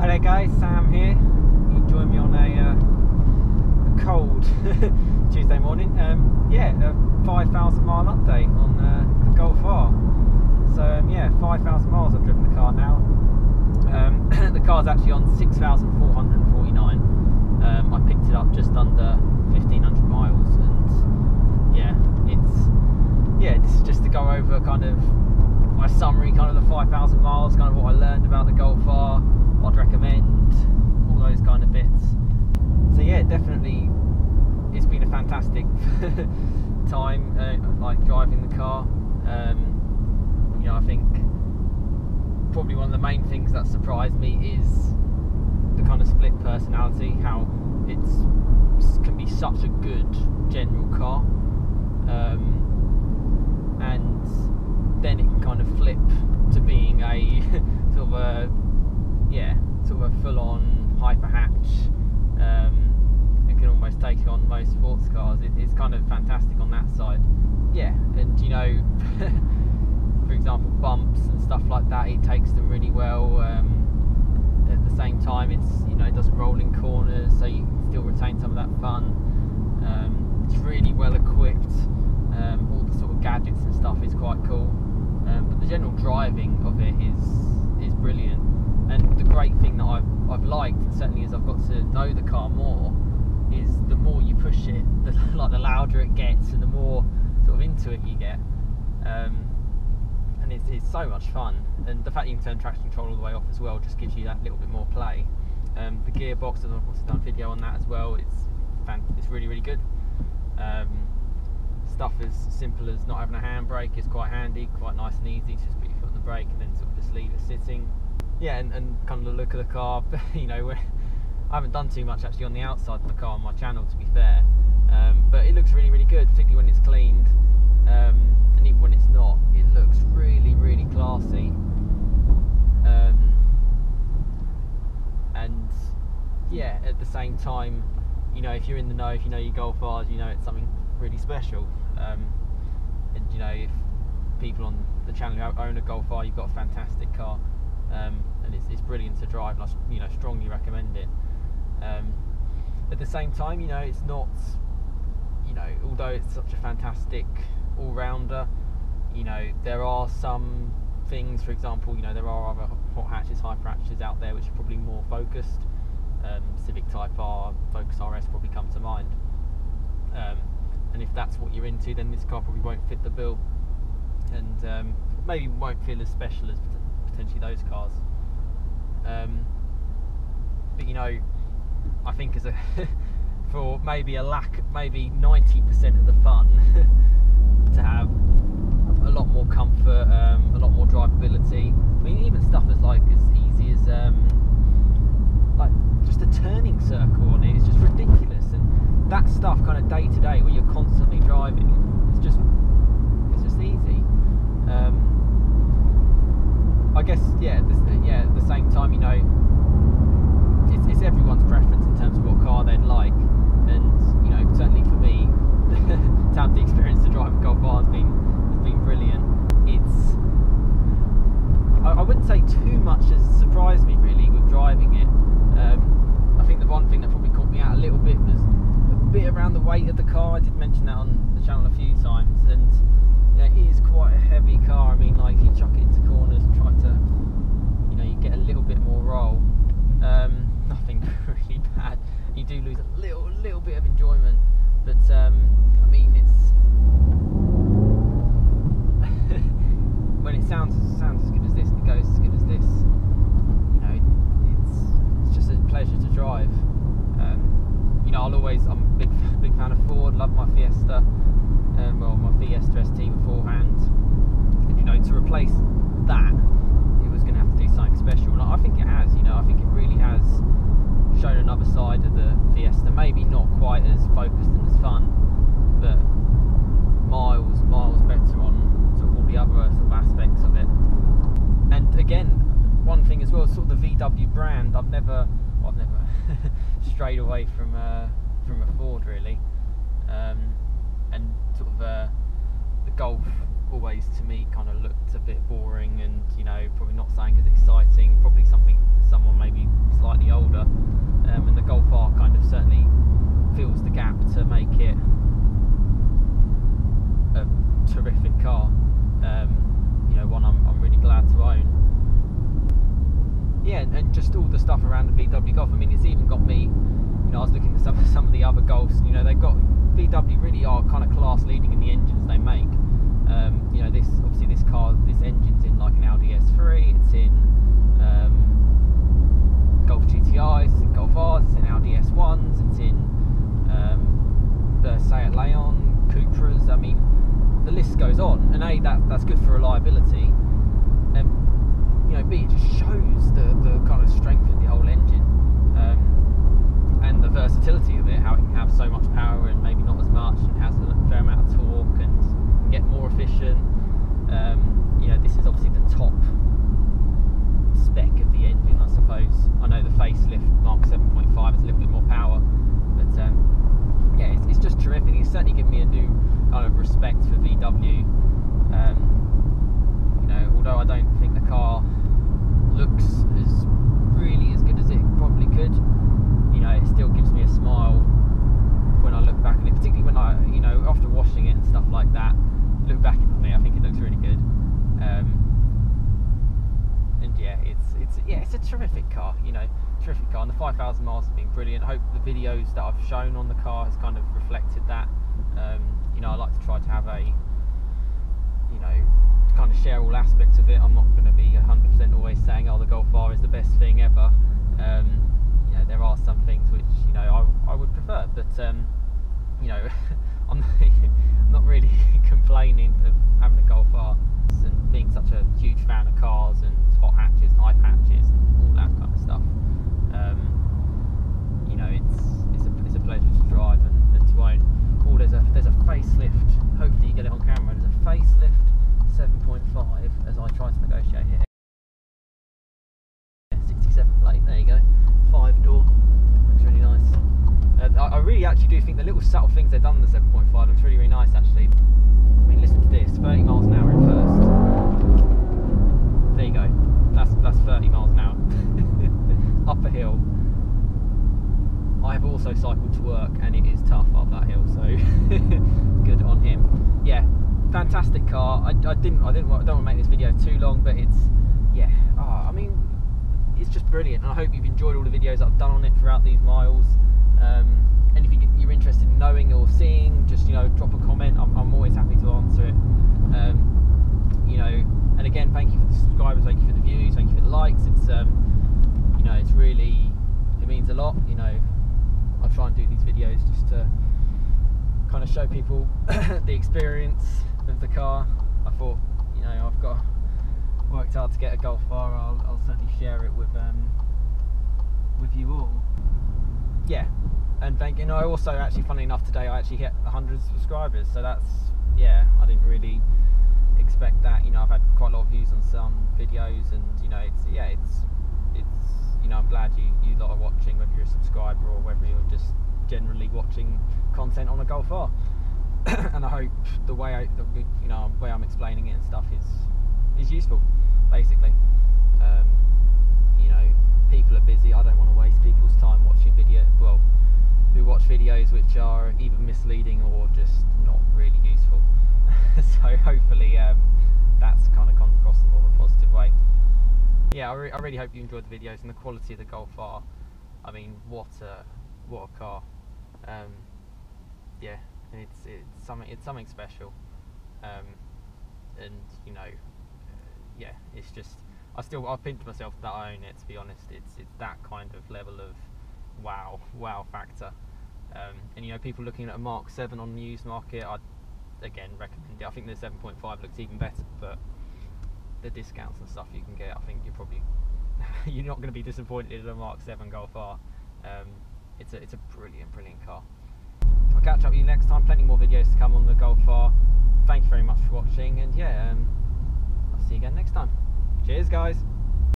Hi there guys, Sam here. You join me on a cold Tuesday morning. Yeah, a 5,000 mile update on the Golf R. So yeah, 5,000 miles I've driven the car now. The car's actually on 6,449. I picked it up just under 1,500 miles, and yeah, this is just to go over kind of my summary, kind of the 5,000 miles, kind of what I learned about the Golf R. I'd recommend, all those kind of bits. So yeah, definitely it's been a fantastic time, like driving the car. You know, I think probably one of the main things that surprised me is the kind of split personality, how it can be such a good general car, and then it can kind of flip to being a sort of a full-on hyper hatch, and can almost take on most sports cars. It's kind of fantastic on that side. Yeah, and you know, for example, bumps and stuff like that, it takes them really well. At the same time, it doesn't roll in corners, so you can still retain some of that fun. It's really well equipped. All the sort of gadgets and stuff is quite cool. But the general driving of it is brilliant. And the great thing that I've liked, certainly as I've got to know the car more, is the more you push it, the louder it gets, and the more sort of into it you get. And it's so much fun. And the fact you can turn traction control all the way off as well just gives you that little bit more play. The gearbox, I've also done a video on that as well. It's really, really good. Stuff as simple as not having a handbrake is quite handy, quite nice and easy. Just put your foot on the brake and then sort of just leave it sitting. Yeah, and kind of the look of the car, you know, I haven't done too much actually on the outside of the car on my channel, to be fair, but it looks really, really good, particularly when it's cleaned, and even when it's not, it looks really, really classy. And yeah, at the same time, you know, if you're in the know, if you know your Golf Rs, you know it's something really special. And you know, if people on the channel who own a Golf R, you've got a fantastic car. And it's brilliant to drive, and I strongly recommend it. At the same time, you know, it's not, you know, although it's such a fantastic all-rounder, you know, there are some things, for example, you know, there are other hot hatches, hyper hatches out there which are probably more focused. Civic Type R, Focus RS probably come to mind. And if that's what you're into, then this car probably won't fit the bill, and maybe won't feel as special as potentially those cars. But you know, I think as for maybe 90% of the fun, to have a lot more comfort, a lot more drivability. I mean, even stuff as easy as like just a turning circle on it is just ridiculous, and that stuff kind of day to day where you're constantly driving, it's just easy. I guess, yeah, at the same time, you know, it's everyone's preference in terms of what car they'd like, and you know, certainly for me, to have the experience to drive a Golf R has been brilliant. I wouldn't say too much has surprised me really with driving it. I think the one thing that probably caught me out a little bit was a bit around the weight of the car. I did mention that on the channel a few times, and yeah, it is quite a heavy car. I mean, like, you chuck it into corners and try to, you know, you get a little bit more roll. Nothing really bad. You do lose a little bit of enjoyment, but I mean, it's when it sounds as good as this, and it goes as good as this, you know, it's just a pleasure to drive. You know, I'm a big fan of Ford. Love my Fiesta. Well, my Fiesta ST beforehand, and you know, to replace that, it was going to have to do something special, and I think it has. You know, I think it really has shown another side of the Fiesta. Maybe not quite as focused and as fun, but miles better on sort of all the other sort of aspects of it. And again, one thing as well, sort of the VW brand. I've never strayed away from a Ford really. And sort of the Golf always to me kind of looked a bit boring, and you know, probably not something as exciting, probably something someone maybe and just all the stuff around the VW Golf. I mean, it's even got me, you know, I was looking at some of the other Golfs, you know, they've got, VW really are kind of class leading in the engines they make. You know, this engine's in like an Audi S3, it's in Golf GTIs, it's in Golf Rs, it's in Audi S1s, it's in the Seat Leon, Cupras. I mean, the list goes on, and A, that's good for reliability, and you know, B, it just shows the kind of strength of the whole engine, and the versatility of it, how it can have so much power and maybe not as much, and has a fair amount of torque and can get more efficient. You know, this is obviously the top spec of the engine, I suppose. I know the facelift Mark 7.5 has a little bit more power, but yeah, it's just terrific. It's certainly given me a new kind of respect for VW. You know, although I don't think the car looks really as good as it probably could, you know, it still gives me a smile when I look back at it, particularly when I, you know, after washing it and stuff like that, look back at me, I think it looks really good. And yeah, it's a terrific car, you know, terrific car, and the 5,000 miles has been brilliant. I hope the videos that I've shown on the car has kind of reflected that. You know, I like to try to have a, you know, to kind of share all aspects of it. I'm not going to be 100% always saying, oh, the Golf R is the best thing ever. You know, there are some things which, you know, I would prefer, but you know, I'm not really complaining of having a Golf R and being such a huge fan of cars and hot hatches and eye patches and all that kind of stuff. You know, it's a pleasure to drive and to own. Oh, there's a facelift. Hopefully you get it on camera. There's a facelift 7.5 as I try to negotiate here. 67 plate. There you go. 5-door. Looks really nice. I really actually do think the little subtle things they've done in the 7.5 looks really, really nice actually. I mean, listen to this, 30 miles an hour in first. There you go. That's 30 miles an hour. Up a hill. I have also cycled to work, and it is tough up that hill, so good on him. Yeah, fantastic car. I don't want to make this video too long, but it's, yeah. I mean, it's just brilliant. And I hope you've enjoyed all the videos that I've done on it throughout these miles. And if you're interested in knowing or seeing, just, you know, drop a comment. I'm always happy to answer it. You know, and again, thank you for the subscribers, thank you for the views, thank you for the likes. It's you know, it's really, it means a lot. You know, I try and do these videos just to kind of show people the experience of the car. I thought, you know, I've worked hard to get a Golf R. I'll certainly share it with you all. Yeah, and thank you. I also actually, funny enough, today I actually hit 100 subscribers, so that's, yeah, I didn't really expect that. You know, I've had quite a lot of views on some videos, and you know, it's you know, I'm glad you lot are watching, whether you're a subscriber or whether you're just generally watching content on a Golf R. And I hope the way I'm explaining it and stuff is useful, basically. You know, people are busy. I don't want to waste people's time watching who watch videos which are either misleading or just not really useful. So hopefully that's kind of come across in more of a positive way. Yeah, I really hope you enjoyed the videos and the quality of the Golf R. I mean, what a car. Yeah, it's something special. And you know, yeah, it's just, I pinch myself that I own it, to be honest. It's that kind of level of wow factor. And you know, people looking at a Mark 7 on the used market, I'd again recommend it. I think the 7.5 looks even better, but the discounts and stuff you can get, I think you're not going to be disappointed in a Mark 7 Golf R. It's a brilliant car. I'll catch up with you next time. Plenty more videos to come on the Golf R. Thank you very much for watching, and yeah, I'll see you again next time. Cheers, guys.